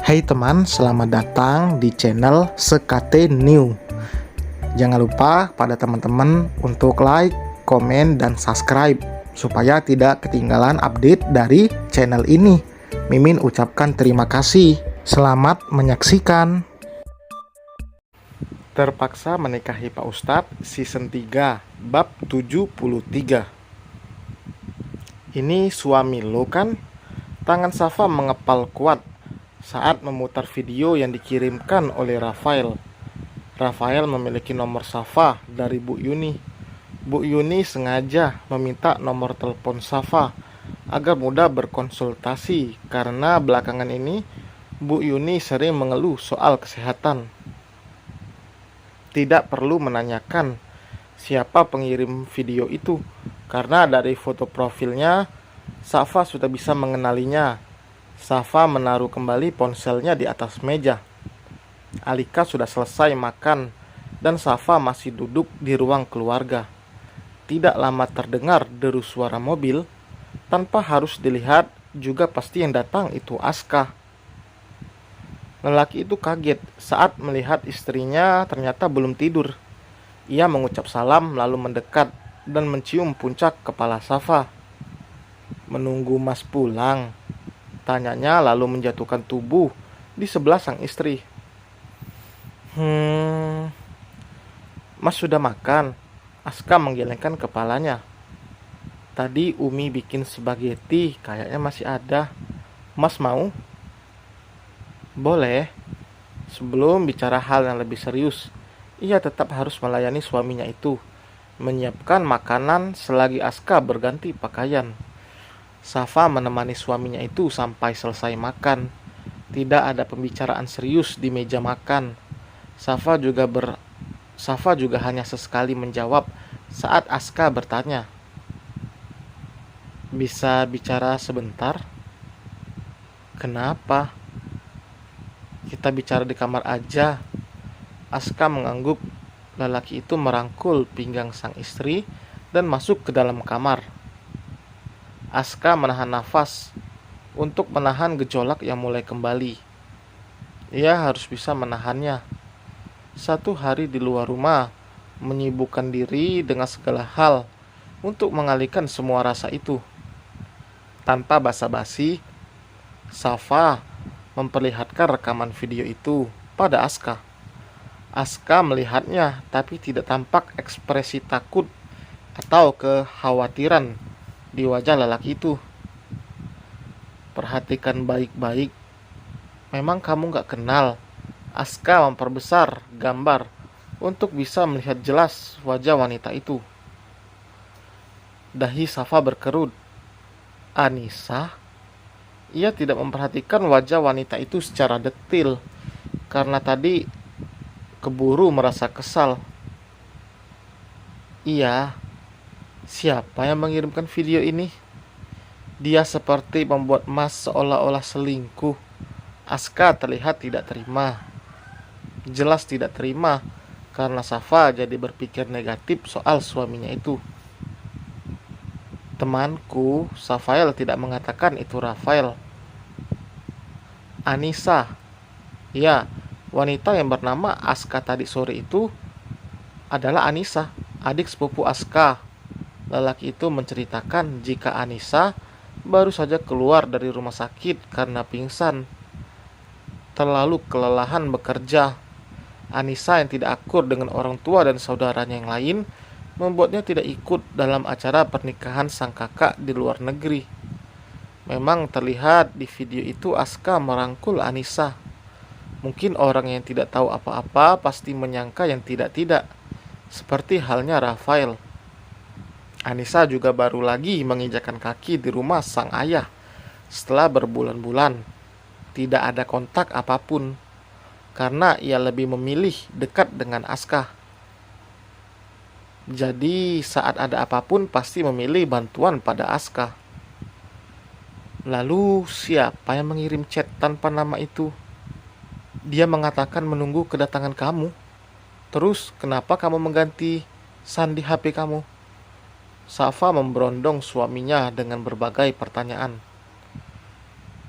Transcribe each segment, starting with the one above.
Hai teman, selamat datang di channel Sekate New. Jangan lupa pada teman-teman untuk like, komen, dan subscribe supaya tidak ketinggalan update dari channel ini. Mimin ucapkan terima kasih. Selamat menyaksikan. Terpaksa menikahi Pak Ustadz season 3 bab 73. Ini suami lo kan? Tangan Safa mengepal kuat saat memutar video yang dikirimkan oleh Rafael. Rafael memiliki nomor Safa dari Bu Yuni. Bu Yuni sengaja meminta nomor telepon Safa agar mudah berkonsultasi karena belakangan ini Bu Yuni sering mengeluh soal kesehatan. Tidak perlu menanyakan siapa pengirim video itu karena dari foto profilnya Safa sudah bisa mengenalinya. Safa menaruh kembali ponselnya di atas meja. Alika sudah selesai makan dan Safa masih duduk di ruang keluarga. Tidak lama terdengar deru suara mobil. Tanpa harus dilihat juga pasti yang datang itu Aska. Lelaki itu kaget saat melihat istrinya ternyata belum tidur. Ia mengucap salam lalu mendekat dan mencium puncak kepala Safa. "Menunggu Mas pulang?" tanyanya lalu menjatuhkan tubuh di sebelah sang istri. Mas sudah makan?" Aska menggelengkan kepalanya. "Tadi Umi bikin spaghetti, kayaknya masih ada. Mas mau?" "Boleh." Sebelum bicara hal yang lebih serius, ia tetap harus melayani suaminya itu, menyiapkan makanan selagi Aska berganti pakaian. Safa menemani suaminya itu sampai selesai makan. Tidak ada pembicaraan serius di meja makan. Safa juga hanya sesekali menjawab saat Aska bertanya, "Bisa bicara sebentar?" "Kenapa?" "Kita bicara di kamar aja." Aska mengangguk. Lelaki itu merangkul pinggang sang istri dan masuk ke dalam kamar. Aska menahan nafas untuk menahan gejolak yang mulai kembali. Ia harus bisa menahannya. Satu hari di luar rumah, menyibukkan diri dengan segala hal untuk mengalihkan semua rasa itu. Tanpa basa-basi, Safa memperlihatkan rekaman video itu pada Aska. Aska melihatnya tapi tidak tampak ekspresi takut atau kekhawatiran di wajah lelaki itu. "Perhatikan baik-baik. Memang kamu gak kenal." Aska memperbesar gambar untuk bisa melihat jelas wajah wanita itu. Dahi Safa berkerut. "Anissa?" Ia tidak memperhatikan wajah wanita itu secara detil karena tadi keburu merasa kesal. "Iya." "Siapa yang mengirimkan video ini?" "Dia seperti membuat Mas seolah-olah selingkuh." Aska terlihat tidak terima. Jelas tidak terima karena Safa jadi berpikir negatif soal suaminya itu. "Temanku." Safael tidak mengatakan itu Rafael. "Anissa." "Ya, wanita yang bernama Aska tadi sore itu adalah Anissa, adik sepupu Aska." Lelaki itu menceritakan jika Anissa baru saja keluar dari rumah sakit karena pingsan. Terlalu kelelahan bekerja. Anissa yang tidak akur dengan orang tua dan saudaranya yang lain membuatnya tidak ikut dalam acara pernikahan sang kakak di luar negeri. Memang terlihat di video itu Aska merangkul Anissa. Mungkin orang yang tidak tahu apa-apa pasti menyangka yang tidak-tidak, seperti halnya Rafael. Anissa juga baru lagi menginjakan kaki di rumah sang ayah setelah berbulan-bulan. Tidak ada kontak apapun karena ia lebih memilih dekat dengan Aska. Jadi saat ada apapun pasti memilih bantuan pada Aska. Lalu siapa yang mengirim chat tanpa nama itu? Dia mengatakan menunggu kedatangan kamu. Terus kenapa kamu mengganti sandi HP kamu? Safa memberondong suaminya dengan berbagai pertanyaan.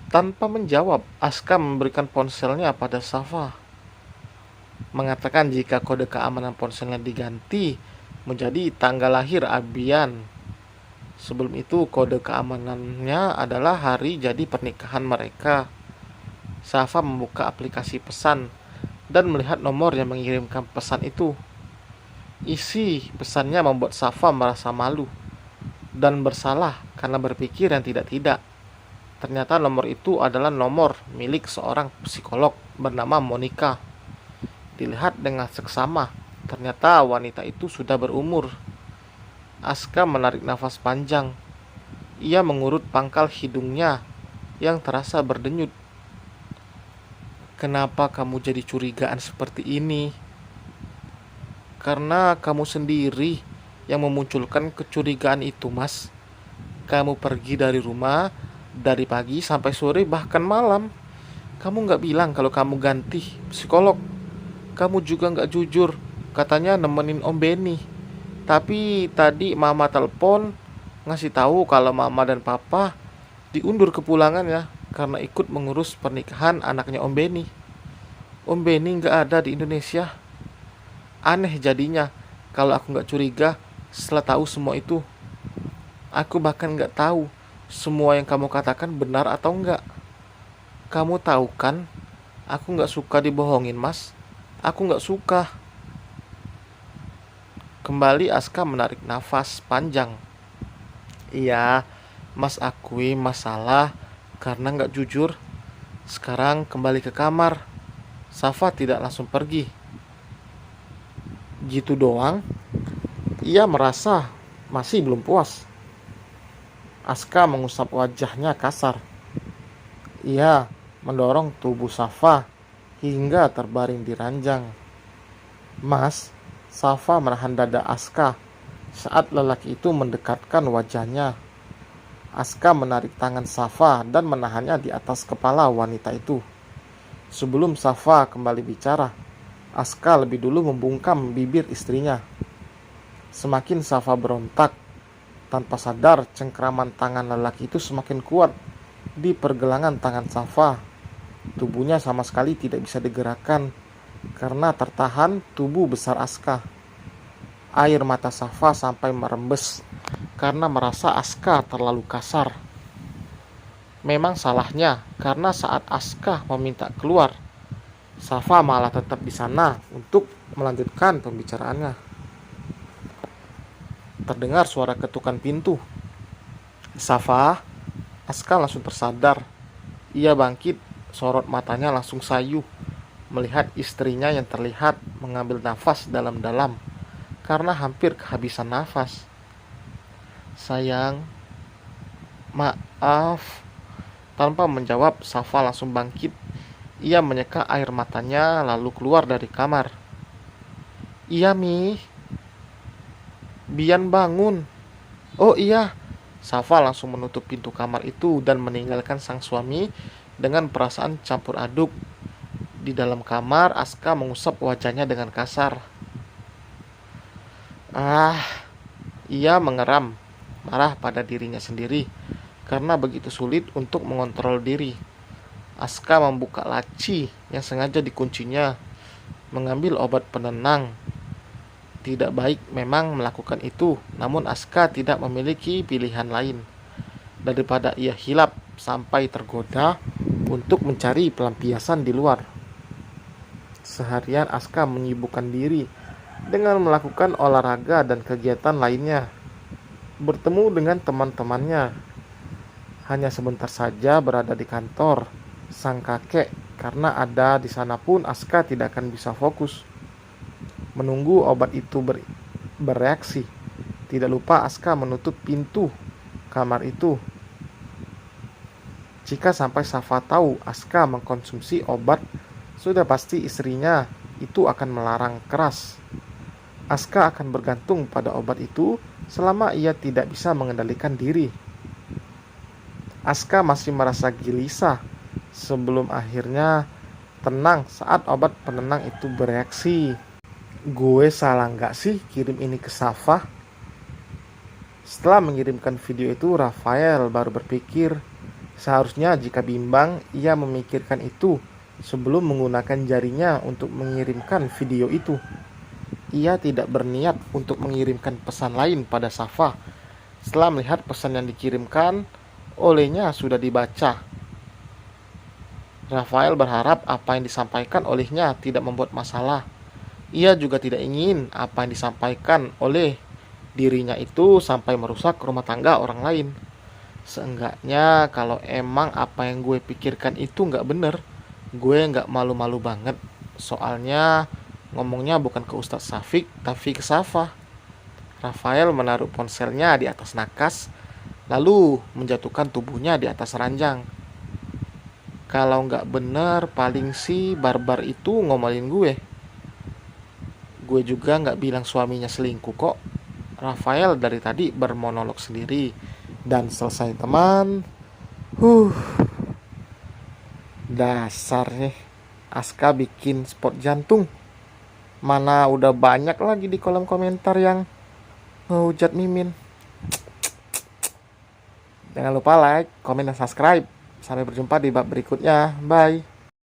Tanpa menjawab, Aska memberikan ponselnya pada Safa, mengatakan jika kode keamanan ponselnya diganti menjadi tanggal lahir Abian. Sebelum itu kode keamanannya adalah hari jadi pernikahan mereka. Safa membuka aplikasi pesan dan melihat nomor yang mengirimkan pesan itu. Isi pesannya membuat Safa merasa malu dan bersalah karena berpikir yang tidak-tidak. Ternyata nomor itu adalah nomor milik seorang psikolog bernama Monica. Dilihat dengan seksama, ternyata wanita itu sudah berumur. Aska menarik nafas panjang. Ia mengurut pangkal hidungnya yang terasa berdenyut. Kenapa kamu jadi curigaan seperti ini? Karena kamu sendiri yang memunculkan kecurigaan itu, Mas. Kamu pergi dari rumah dari pagi sampai sore bahkan malam. Kamu nggak bilang kalau kamu ganti psikolog. Kamu juga nggak jujur, katanya nemenin Om Benny. Tapi tadi Mama telepon ngasih tahu kalau Mama dan Papa diundur kepulangannya karena ikut mengurus pernikahan anaknya Om Benny. Om Benny nggak ada di Indonesia. Aneh jadinya kalau aku nggak curiga setelah tahu semua itu. Aku bahkan nggak tahu semua yang kamu katakan benar atau enggak. Kamu tahu kan, aku nggak suka dibohongin, Mas. Aku nggak suka. Kembali Aska menarik nafas panjang. Iya, Mas akui masalah karena nggak jujur. Sekarang kembali ke kamar. Safa tidak langsung pergi. Gitu doang. Ia merasa masih belum puas. Aska mengusap wajahnya kasar. Ia mendorong tubuh Safa hingga terbaring di ranjang. Mas, Safa menahan dada Aska saat lelaki itu mendekatkan wajahnya. Aska menarik tangan Safa dan menahannya di atas kepala wanita itu. Sebelum Safa kembali bicara, Aska lebih dulu membungkam bibir istrinya. Semakin Safa berontak, tanpa sadar cengkraman tangan lelaki itu semakin kuat di pergelangan tangan Safa. Tubuhnya sama sekali tidak bisa digerakkan karena tertahan tubuh besar Aska. Air mata Safa sampai merembes karena merasa Aska terlalu kasar. Memang salahnya karena saat Aska meminta keluar, Safa malah tetap di sana untuk melanjutkan pembicaraannya. Terdengar suara ketukan pintu. Safa, Aska langsung tersadar. Ia bangkit, sorot matanya langsung sayu melihat istrinya yang terlihat mengambil nafas dalam-dalam karena hampir kehabisan nafas. Sayang, maaf. Tanpa menjawab, Safa langsung bangkit. Ia menyeka air matanya lalu keluar dari kamar. Iya, Mi. Bian bangun. Oh iya. Safa langsung menutup pintu kamar itu dan meninggalkan sang suami dengan perasaan campur aduk. Di dalam kamar, Aska mengusap wajahnya dengan kasar. Ia mengeram, marah pada dirinya sendiri karena begitu sulit untuk mengontrol diri. Aska membuka laci yang sengaja dikuncinya, mengambil obat penenang. Tidak baik memang melakukan itu, namun Aska tidak memiliki pilihan lain daripada ia hilap sampai tergoda untuk mencari pelampiasan di luar. Seharian Aska menyibukkan diri dengan melakukan olahraga dan kegiatan lainnya, bertemu dengan teman-temannya. Hanya sebentar saja berada di kantor sang kakek, karena ada di sana pun Aska tidak akan bisa fokus menunggu obat itu bereaksi. Tidak lupa Aska menutup pintu kamar itu. Jika sampai Safa tahu Aska mengkonsumsi obat, sudah pasti istrinya itu akan melarang keras. Aska akan bergantung pada obat itu selama ia tidak bisa mengendalikan diri. Aska masih merasa gelisah sebelum akhirnya tenang saat obat penenang itu bereaksi. Gue salah nggak sih kirim ini ke Safa? Setelah mengirimkan video itu, Rafael baru berpikir Seharusnya jika bimbang, ia memikirkan itu sebelum menggunakan jarinya untuk mengirimkan video itu. Ia tidak berniat untuk mengirimkan pesan lain pada Safa. Setelah melihat pesan yang dikirimkan olehnya sudah dibaca, Rafael berharap apa yang disampaikan olehnya tidak membuat masalah. Ia juga tidak ingin apa yang disampaikan oleh dirinya itu sampai merusak rumah tangga orang lain. Seenggaknya kalau emang apa yang gue pikirkan itu nggak bener, gue nggak malu-malu banget. Soalnya ngomongnya bukan ke Ustadz Safik, tapi ke Safa. Rafael menaruh ponselnya di atas nakas, lalu menjatuhkan tubuhnya di atas ranjang. Kalau nggak bener, paling sih barbar itu ngomelin gue. Gue juga nggak bilang suaminya selingkuh kok. Rafael dari tadi bermonolog sendiri. Dan selesai teman. Huh, dasar nih. Aska bikin spot jantung. Mana udah banyak lagi di kolom komentar yang ngehujat Mimin. Jangan lupa like, komen, dan subscribe. Sampai berjumpa di bab berikutnya. Bye.